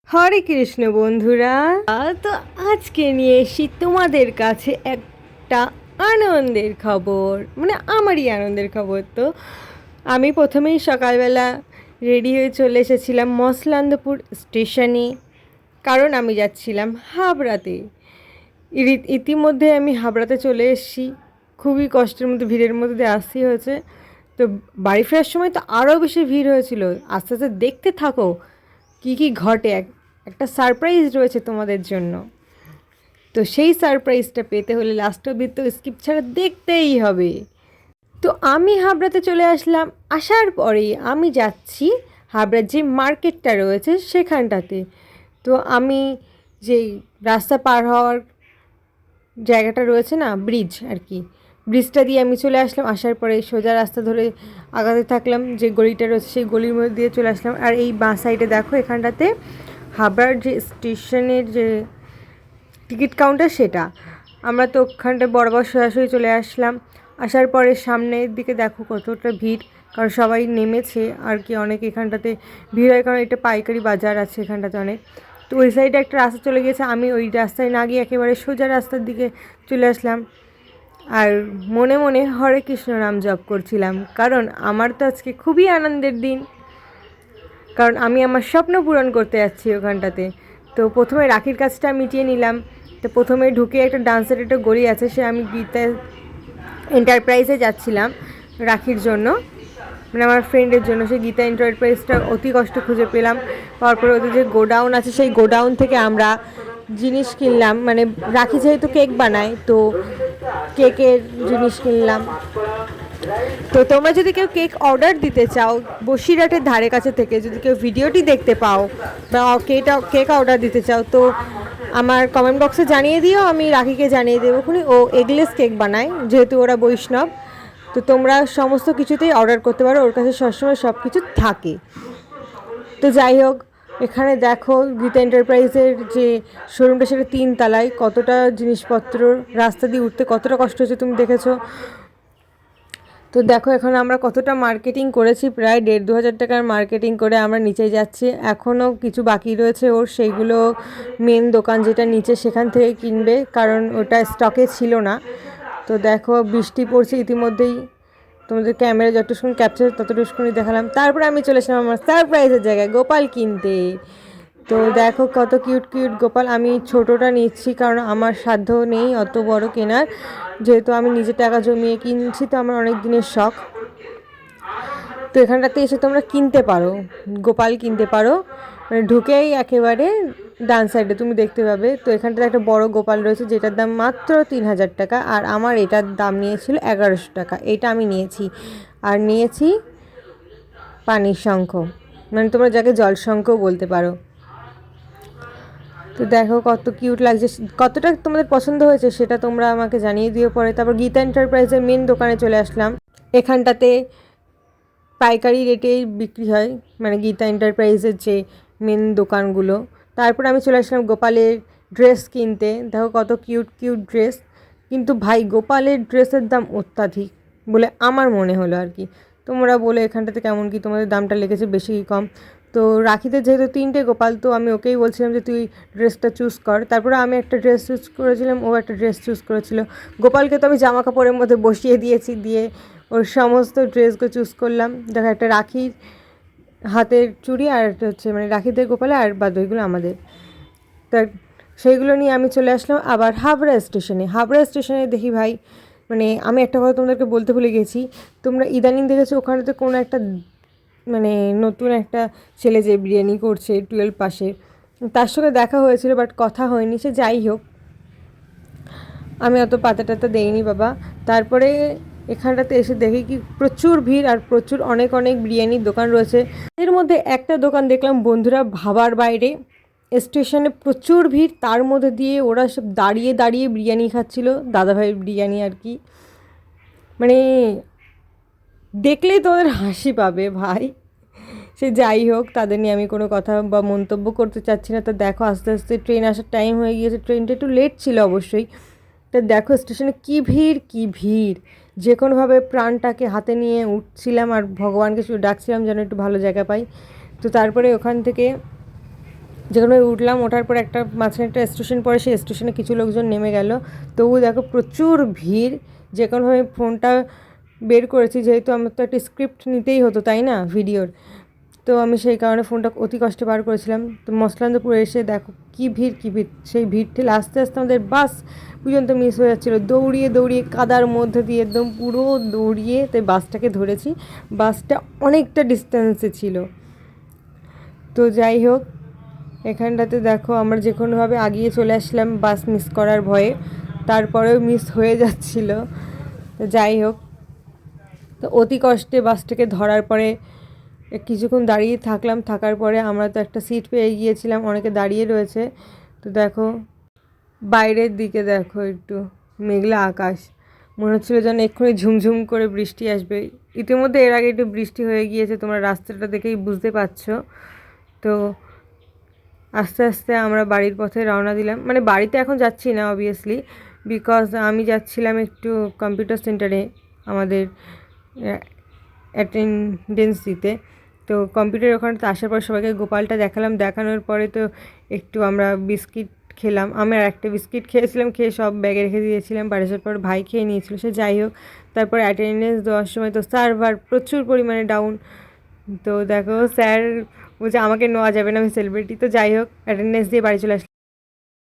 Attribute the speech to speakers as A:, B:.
A: হরে কৃষ্ণ বন্ধুরা। তো আজকে নিয়ে এসেছি তোমাদের কাছে একটা আনন্দের খবর, মানে আমারই আনন্দের খবর। তো আমি প্রথমেই সকালবেলা রেডি হয়ে চলে এসেছিলাম মসলান্দপুর স্টেশনে, কারণ আমি যাচ্ছিলাম হাবড়াতে। ইতিমধ্যে আমি হাবড়াতে চলে এসেছি, খুবই কষ্টের মধ্যে ভিড়ের মধ্যে দিয়ে আসতে হয়েছে। তো বাড়ি ফেরার সময় তো আরও বেশি ভিড় হয়েছিল। আস্তে আস্তে দেখতে থাকো কি কি ঘটে। একটা সারপ্রাইজ রয়েছে তোমাদের জন্য। তো সেই সারপ্রাইজটা পেতে হলে লাস্ট অবধি তো স্কিপ ছাড়া দেখতেই হবে। তো আমি হাবড়াতে চলে আসলাম। আসার পরেই আমি যাচ্ছি হাবড়ার যে মার্কেটটা রয়েছে সেখানটাতে। তো আমি যে রাস্তা পার হওয়ার জায়গাটা রয়েছে না, ব্রিজ আর কি, ব্রিজটা দিয়ে আমি চলে আসলাম। আসার পরে সোজা রাস্তা ধরে আগাতে থাকলাম, যে গলিটা রয়েছে সেই গলির মধ্যে দিয়ে চলে আসলাম। আর এই বাঁ সাইডে দেখো, এখানটাতে হাবড়ার যে স্টেশনের যে টিকিট কাউন্টার, সেটা আমরা তো ওখানটা বরাবর সরাসরি চলে আসলাম। আসার পরে সামনের দিকে দেখো কতটা ভিড়, কারণ সবাই নেমেছে আর কি। অনেক এখানটাতে ভিড় হয়, কারণ এটা পাইকারি বাজার আছে এখানটাতে অনেক। তো ওই সাইডে একটা রাস্তা চলে গেছে, আমি ওই রাস্তায় না গিয়ে একেবারে সোজা রাস্তার দিকে চলে আসলাম। আর মনে মনে হরে কৃষ্ণ নাম জপ করছিলাম, কারণ আমার তো আজকে খুবই আনন্দের দিন, কারণ আমি আমার স্বপ্ন পূরণ করতে যাচ্ছি ওখানটাতে। তো প্রথমে রাখির কাজটা মিটিয়ে নিলাম। তো প্রথমে ঢুকে একটা ডান্সের একটা গলি আছে, সে আমি গীতা এন্টারপ্রাইজে যাচ্ছিলাম রাখির জন্য, মানে আমার ফ্রেন্ডের জন্য। সেই গীতা এন্টারপ্রাইজটা অতি কষ্ট খুঁজে পেলাম। তারপরে ওদের যে গোডাউন আছে, সেই গোডাউন থেকে আমরা জিনিস কিনলাম, মানে রাখি যেহেতু কেক বানায়, তো কেকের জিনিস কিনলাম। তো তোমরা যদি কেউ কেক অর্ডার দিতে চাও বসিরহাটের ধারে কাছে থেকে, যদি কেউ ভিডিওটি দেখতে পাও বা কেক অর্ডার দিতে চাও, তো আমার কমেন্ট বক্সে জানিয়ে দিও, আমি রাখিকে জানিয়ে দেবো। খুনি ও এগলেস কেক বানায়, যেহেতু ওরা বৈষ্ণব। তো তোমরা সমস্ত কিছুতেই অর্ডার করতে পারো, ওর কাছে সবসময় সব কিছু থাকে। তো যাই হোক, এখানে দেখো গীতা এন্টারপ্রাইজের যে শোরুমটা, সেটা 3 তলায়। কতটা জিনিসপত্র, রাস্তা দিয়ে উঠতে কতটা কষ্ট হচ্ছে তুমি দেখেছো। তো দেখো এখন আমরা কতটা মার্কেটিং করেছি, প্রায় 1,500-2,000 টাকার মার্কেটিং করে আমরা নিচে যাচ্ছি। এখনও কিছু বাকি রয়েছে ওর, সেইগুলো মেন দোকান যেটা নিচে সেখান থেকে কিনবে, কারণ ওটা স্টকে ছিল না। তো দেখো বৃষ্টি পড়ছে ইতিমধ্যেই, তোমাদের ক্যামেরা যতক্ষণ ক্যাপচার ততটুকুনি দেখালাম। তারপরে আমি চলে এসলাম আমার সারপ্রাইজের জায়গায়, গোপাল কিনতে। তো দেখো কত কিউট কিউট গোপাল। আমি ছোটোটা নিচ্ছি, কারণ আমার সাধ্য নেই অত বড় কেনার, যেহেতু আমি নিজে টাকা জমিয়ে কিনছি, তো আমার অনেক দিনের শখ। তো এখানটাতে এসে তোমরা কিনতে পারো, গোপাল কিনতে পারো, মানে ঢুকেই একেবারে ডান সাইডে তুমি দেখতে পাবে। তো এখানটাতে একটা বড় গোপাল রয়েছে, যেটার দাম মাত্র 3,000 টাকা, আর আমার এটার দাম নিয়েছিল 1,100 টাকা। এটা আমি নিয়েছি। আর নিয়েছি পানির শঙ্খ, মানে তোমরা যাকে জল শঙ্খও বলতে পারো। তো দেখো কত কিউট লাগছে, কতটা তোমাদের পছন্দ হয়েছে সেটা তোমরা আমাকে জানিয়ে দিও পরে। তারপর গীতা এন্টারপ্রাইজের মেন দোকানে চলে আসলাম। এখানটাতে পাইকারি রেটেই বিক্রি হয়, মানে গীতা এন্টারপ্রাইজের যে মেন দোকানগুলো। তারপর আমি চলে আসলাম গোপালের ড্রেস কিনতে। দেখো কত কিউট কিউট ড্রেস, কিন্তু ভাই গোপালের ড্রেসের দাম অত্যাধিক বলে আমার মনে হলো আর কি। তোমরা বলে এখানটাতে কেমন কি তোমাদের দামটা লেগেছে, বেশি কি কম। তো রাখিতে যেহেতু 3টে গোপাল, তো আমি ওকেই বলছিলাম যে তুই ড্রেসটা চুজ কর। তারপরে আমি একটা ড্রেস চুজ করেছিলাম, ও একটা ড্রেস চুজ করেছিল। গোপালকে তো আমি জামা কাপড়ের মধ্যে বসিয়ে দিয়েছি, দিয়ে ওর সমস্ত ড্রেসগুলো চুজ করলাম। দেখো একটা রাখির হাতের চুড়ি, আর একটা হচ্ছে মানে রাখিতে গোপালে, আর বাদ ওইগুলো আমাদের। তা সেইগুলো নিয়ে আমি চলে আসলাম আবার হাবড়া স্টেশনে। হাবড়া স্টেশনে দেখি ভাই, মানে আমি একটা কথা তোমাদেরকে বলতে ভুলে গেছি। তোমরা ইদানিং দেখেছো ওখানেতে কোনো একটা মানে নতুন একটা ছেলে যে বিরিয়ানি করছে 12 পাশে, তার সঙ্গে দেখা হয়েছিল, বাট কথা হয়নি। সে যাই হোক, আমি অত পাতা টাতা দেইনি বাবা। তারপরে এখানটাতে এসে দেখি কি প্রচুর ভিড়, আর প্রচুর অনেক অনেক বিরিয়ানির দোকান রয়েছে। এর মধ্যে একটা দোকান দেখলাম বন্ধুরা, ভাবার বাইরে। স্টেশনে প্রচুর ভিড়, তার মধ্যে দিয়ে ওরা সব দাঁড়িয়ে দাঁড়িয়ে বিরিয়ানি খাচ্ছিল, দাদাভাইয়ের বিরিয়ানি আর কি। মানে দেখলেই তোদের হাসি পাবে ভাই। সে যাই হোক, তাদের নিয়ে আমি কোনো কথা বা মন্তব্য করতে চাচ্ছি না। তো দেখো আস্তে আস্তে ট্রেন আসার টাইম হয়ে গিয়েছে, ট্রেনটা একটু লেট ছিল অবশ্যই। তো দেখো স্টেশনে কী ভিড় কী ভিড়, যে কোনোভাবে প্রাণটাকে হাতে নিয়ে উঠছিলাম, আর ভগবানকে শুধু ডাকছিলাম যেন একটু ভালো জায়গা পাই। তো তারপরে ওখান থেকে যেখানে উঠলাম, ওঠার পর একটা মাঝখানে একটা স্টেশন পরে, সেই স্টেশনে কিছু লোকজন নেমে গেল। তবু দেখো প্রচুর ভিড়। যে কোনোভাবে ফোনটা বের করেছি, যেহেতু আমার তো একটা স্ক্রিপ্ট নিতেই হতো তাই না ভিডিওর, তো আমি সেই কারণে ফোনটা অতি কষ্টে বার করেছিলাম। তো মসলান্দপুর এসে দেখো কী ভিড় কী ভিড়, সেই ভিড় ঠেলে আস্তে আস্তে আমাদের বাস পর্যন্ত মিস হয়ে যাচ্ছিলো। দৌড়িয়ে দৌড়িয়ে কাদার মধ্যে দিয়ে একদম পুরো দৌড়িয়ে তাই বাসটাকে ধরেছি। বাসটা অনেকটা ডিস্টেন্সে ছিল। তো যাই হোক, এখানটাতে দেখো আমরা যে কোনোভাবে আগিয়ে চলে আসলাম বাস মিস করার ভয়ে, তারপরেও মিস হয়ে যাচ্ছিল। তো যাই হোক, তো অতি কষ্টে বাসটাকে ধরার পরে কিছুক্ষণ দাঁড়িয়ে থাকলাম। থাকার পরে আমরা তো একটা সিট পেয়ে গিয়েছিলাম, অনেকে দাঁড়িয়ে রয়েছে। তো দেখো বাইরের দিকে দেখো একটু মেঘলা আকাশ, মনে হচ্ছিলো যেন এক্ষুনি ঝুমঝুম করে বৃষ্টি আসবে। ইতিমধ্যে এর আগে একটু বৃষ্টি হয়ে গিয়েছে, তোমরা রাস্তাটা দেখেই বুঝতে পারছো। তো আস্তে আস্তে আমরা বাড়ির পথে রওনা দিলাম। মানে বাড়িতে এখন যাচ্ছি না অবভিয়াসলি, বিকজ আমি যাচ্ছিলাম একটু কম্পিউটার সেন্টারে আমাদের অ্যাটেন্ডেন্স দিতে। তো কম্পিউটার ওখানে তো আসার পর সবাইকে গোপালটা দেখালাম। দেখানোর পরে তো একটু আমরা বিস্কিট খেলাম। আমি আর একটা বিস্কিট খেয়েছিলাম, খেয়ে সব ব্যাগে রেখে দিয়েছিলাম। বাড়ি আসার পর ভাই খেয়ে নিয়েছিল, সে যাই হোক। তারপর অ্যাটেন্ডেন্স দেওয়ার সময় তো সার্ভার প্রচুর পরিমাণে ডাউন। তো দেখো স্যার বলছে আমাকে নেওয়া যাবে না, আমি সেলিব্রিটি। তো যাই হোক, অ্যাটেন্ডেন্স দিয়ে বাড়ি চলে আসলাম।